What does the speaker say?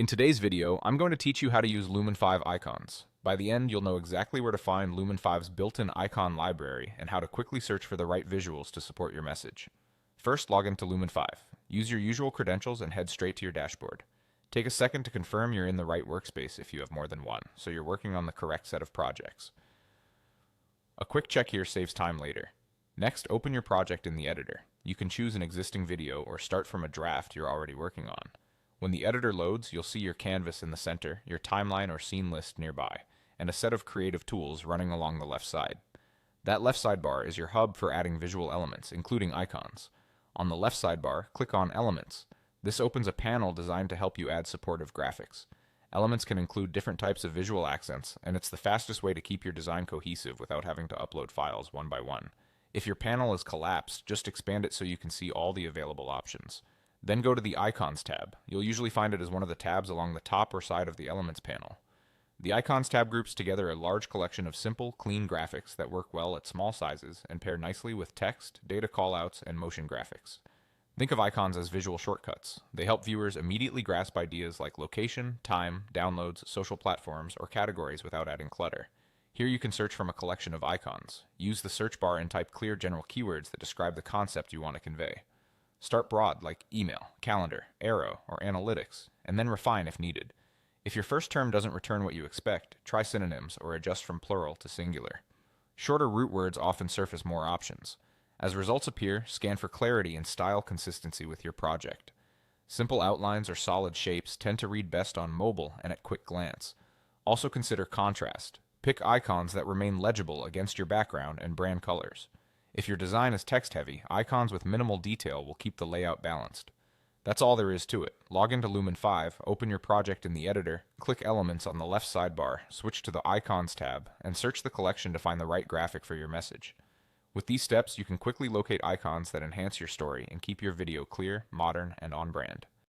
In today's video, I'm going to teach you how to use Lumen5 icons. By the end, you'll know exactly where to find Lumen5's built-in icon library and how to quickly search for the right visuals to support your message. First, log into Lumen5. Use your usual credentials and head straight to your dashboard. Take a second to confirm you're in the right workspace if you have more than one, so you're working on the correct set of projects. A quick check here saves time later. Next, open your project in the editor. You can choose an existing video or start from a draft you're already working on. When the editor loads, you'll see your canvas in the center, your timeline or scene list nearby, and a set of creative tools running along the left side. That left sidebar is your hub for adding visual elements, including icons. On the left sidebar, click on Elements. This opens a panel designed to help you add supportive graphics. Elements can include different types of visual accents, and it's the fastest way to keep your design cohesive without having to upload files one by one. If your panel is collapsed, just expand it so you can see all the available options. Then go to the Icons tab. You'll usually find it as one of the tabs along the top or side of the Elements panel. The Icons tab groups together a large collection of simple, clean graphics that work well at small sizes and pair nicely with text, data callouts, and motion graphics. Think of icons as visual shortcuts. They help viewers immediately grasp ideas like location, time, downloads, social platforms, or categories without adding clutter. Here you can search from a collection of icons. Use the search bar and type clear general keywords that describe the concept you want to convey. Start broad like email, calendar, arrow, or analytics, and then refine if needed. If your first term doesn't return what you expect, try synonyms or adjust from plural to singular. Shorter root words often surface more options. As results appear, scan for clarity and style consistency with your project. Simple outlines or solid shapes tend to read best on mobile and at quick glance. Also consider contrast. Pick icons that remain legible against your background and brand colors. If your design is text-heavy, icons with minimal detail will keep the layout balanced. That's all there is to it. Log into Lumen5, open your project in the editor, click Elements on the left sidebar, switch to the Icons tab, and search the collection to find the right graphic for your message. With these steps, you can quickly locate icons that enhance your story and keep your video clear, modern, and on brand.